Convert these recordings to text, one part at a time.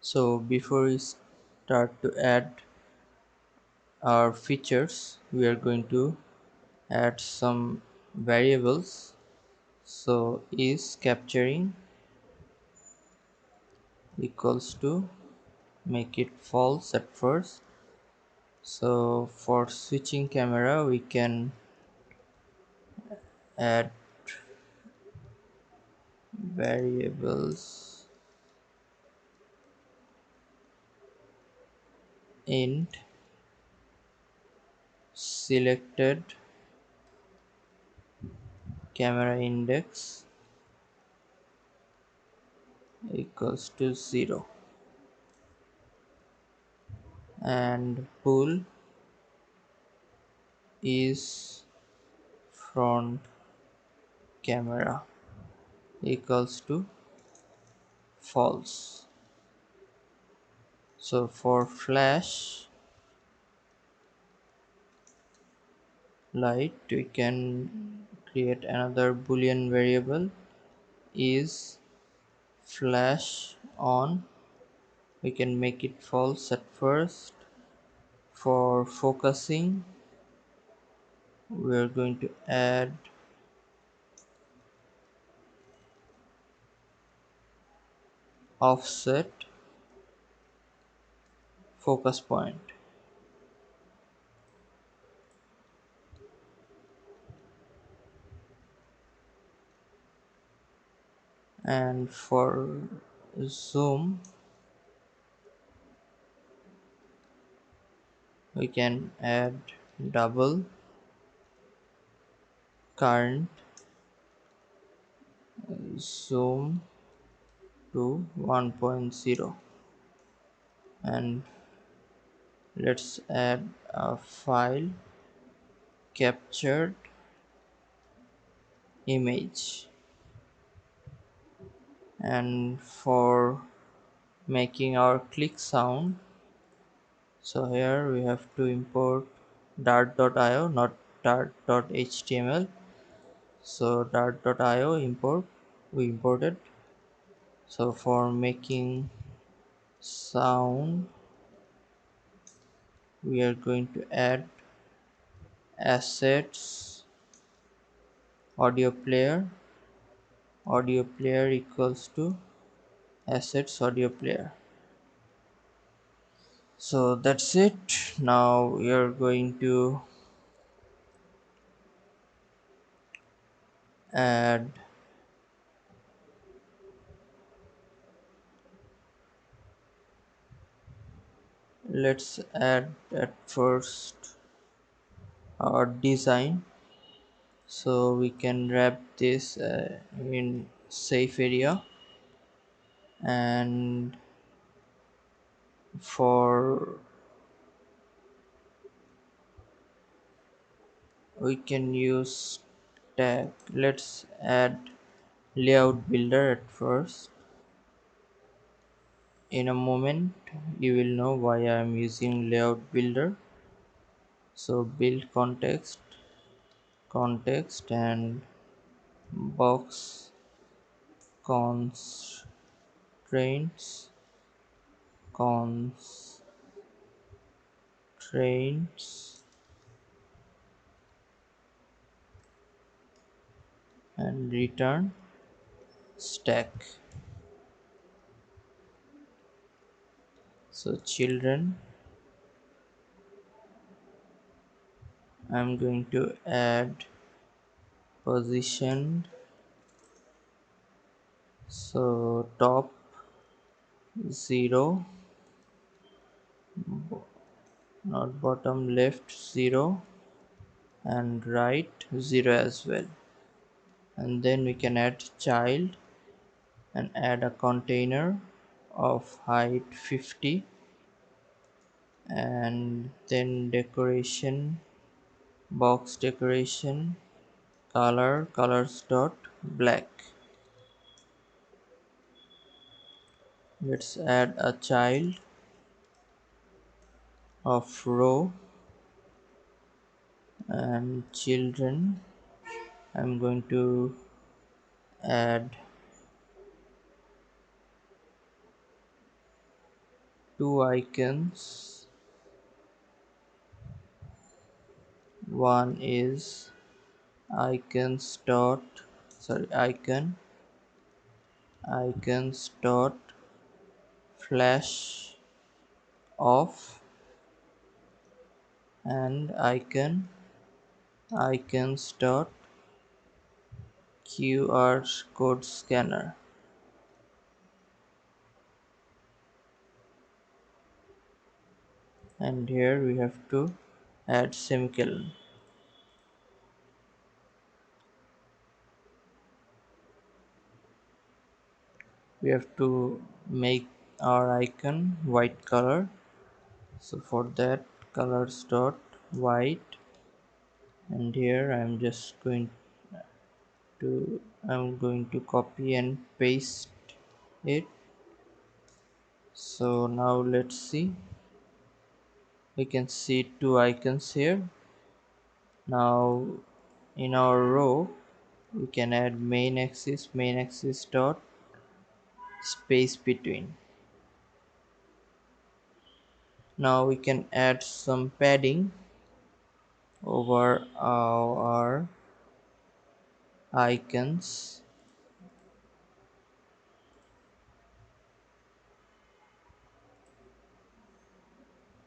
So before we start to add our features, we are going to add some variables. So is capturing equals to make it false at first. So for switching camera, we can add variables int selected camera index equals to 0 and pool is front camera equals to false. So for flash light, we can create another boolean variable is flash on. We can make it false at first. For focusing, we are going to add offset focus point. And for zoom, we can add double current zoom to 1.0, and let's add a file captured image. And for making our click sound, so here we have to import dart.io, not dart.html. So dart.io import, we imported. So for making sound, we are going to add assets audio player equals to assets audio player. So that's it. Now we are going to add let's add at first our design. So we can wrap this in safe area, and for we can use tag. Let's add layout builder at first. In a moment you will know why I am using layout builder. So build context and box constraints constraints and return stack. So children, I'm going to add position. So top 0, not bottom, left 0 and right 0 as well. And then we can add child and add a container of height 50, and then decoration, box decoration, colors dot black. Let's add a child of row and children. I'm going to add two icons. One is icons dot flash off, and icons dot QR code scanner. And here we have to add semicolon. We have to make our icon white color, so for that colors dot white, and here I'm going to copy and paste it. So now let's see, we can see two icons here. Now in our row we can add main axis dot space between. Now we can add some padding over our icons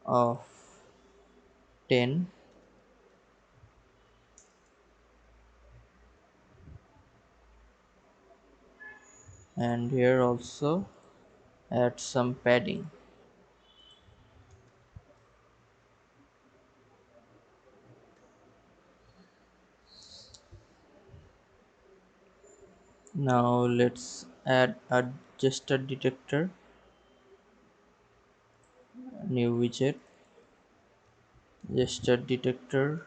of 10, and here also add some padding. Now let's add a gesture detector, new widget, gesture detector,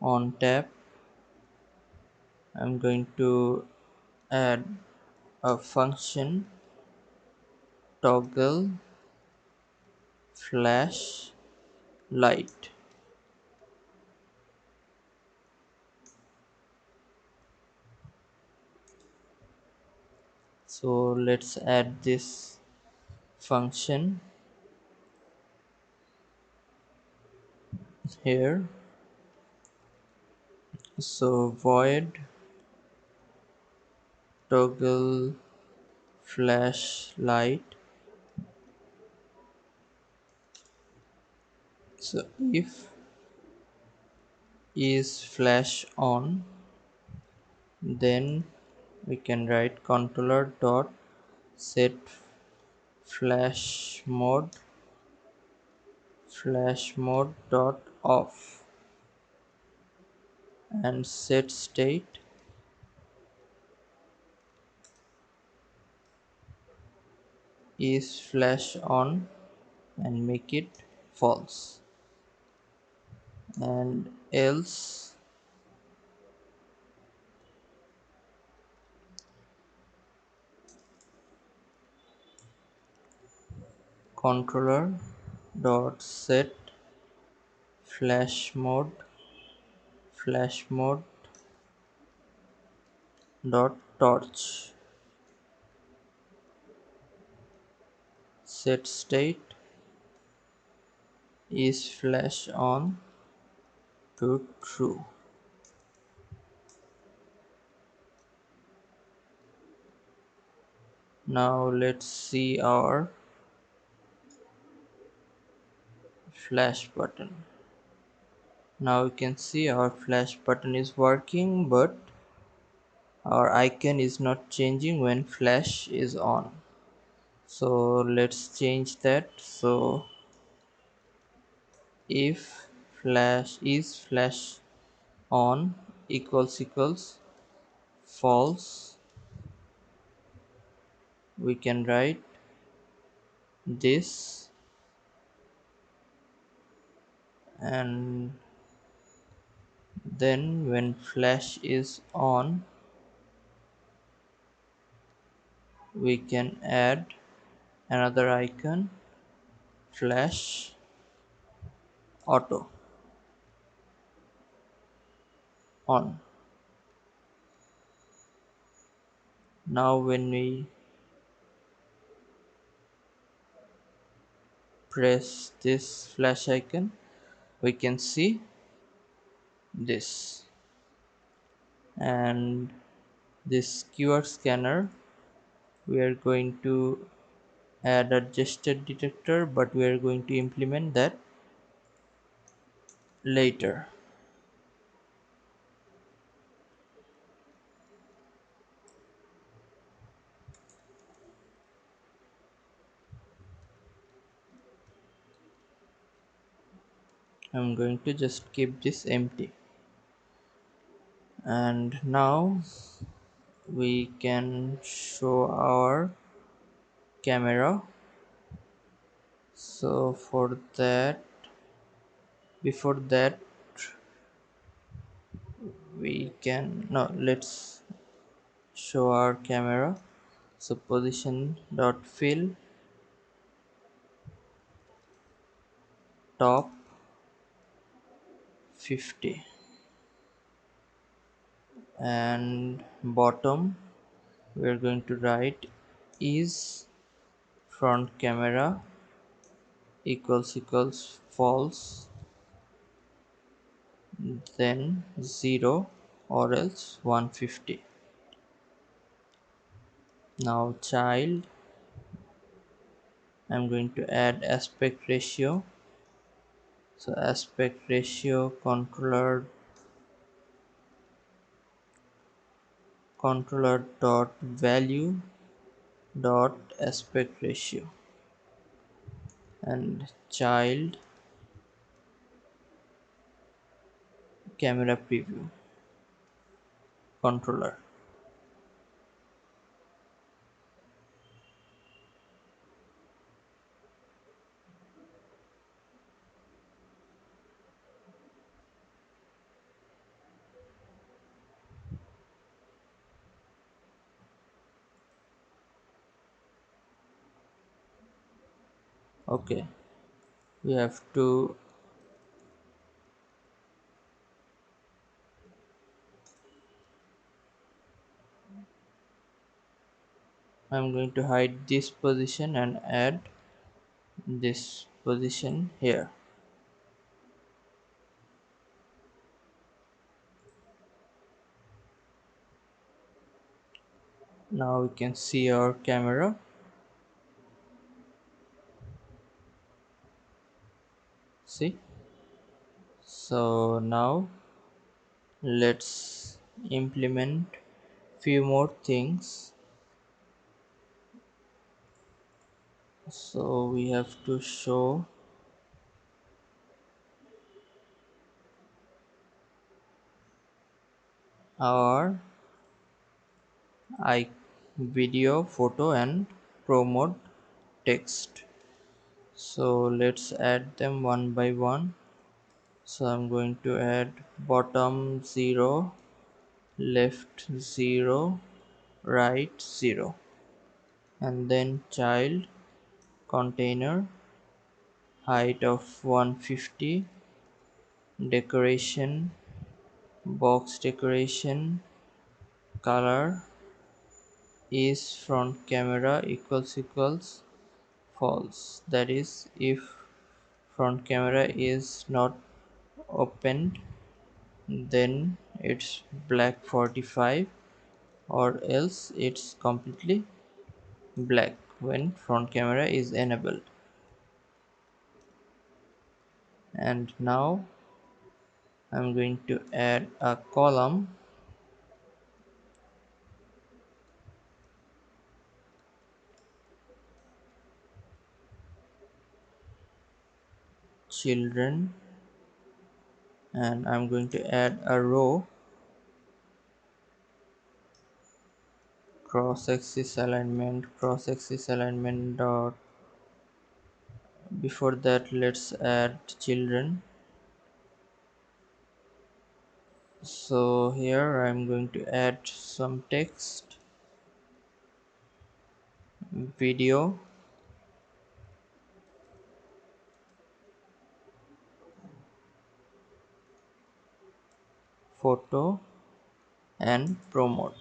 on tab. I'm going to add a function toggle flash light. So let's add this function here. So void toggle flash light. So if is flash on, then we can write controller dot set flash mode dot off, and set state is flash on and make it false, and else controller dot set flash mode dot torch, set state is flash on to true. Now let's see our flash button. Now you can see our flash button is working, but our icon is not changing when flash is on. So let's change that. So if flash on equals false, we can write this, and then when flash is on we can add another icon, flash auto. on. Now when we press this flash icon, we can see this. And this QR scanner, we are going to add a gesture detector, but we are going to implement that later. I'm going to just keep this empty. And now we can show our camera. So for that, before that, we can no let's show our camera. So position dot fill top 50 and bottom we are going to write is front camera equals false, then 0 or else 150. Now child, I'm going to add aspect ratio. So aspect ratio controller dot value dot aspect ratio and child camera preview controller. Okay, we have to I'm going to hide this position and add this position here. Now we can see our camera. See, so now let's implement few more things. So we have to show our I video, photo and promote text. So let's add them one by one. So I'm going to add bottom 0, left 0, right 0, and then child container height of 150, decoration box decoration color is front camera equals false, that is if front camera is not opened then it's black 45 or else it's completely black when front camera is enabled. And now I'm going to add a column children, and I'm going to add a row cross axis alignment dot, before that let's add children. So here I'm going to add some text, video photo and promote.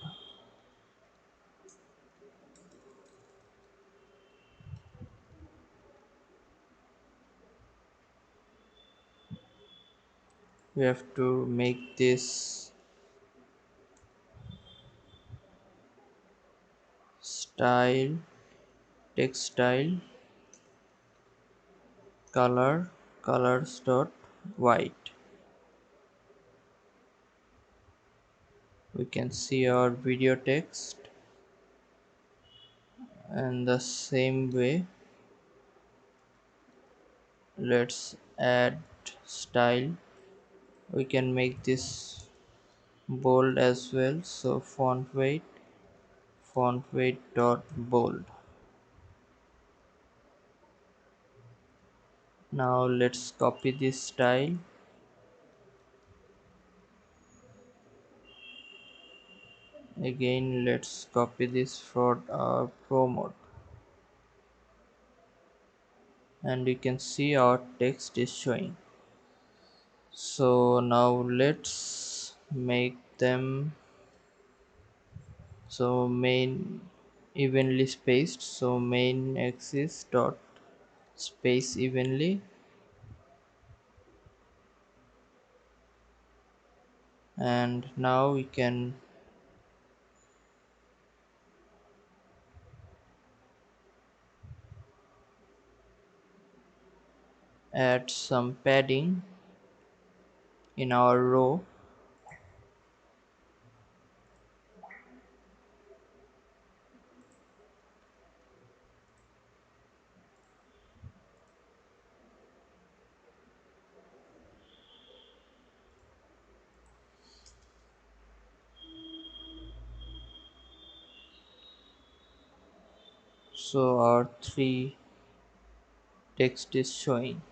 We have to make this style, text style, color, colors dot white. We can see our video text, and the same way let's add style. We can make this bold as well, so font weight dot bold. Now let's copy this style. Again, let's copy this for our promote, and you can see our text is showing. So now let's make them so main evenly spaced, so main axis dot space evenly, and now we can add some padding in our row. So our three text is showing.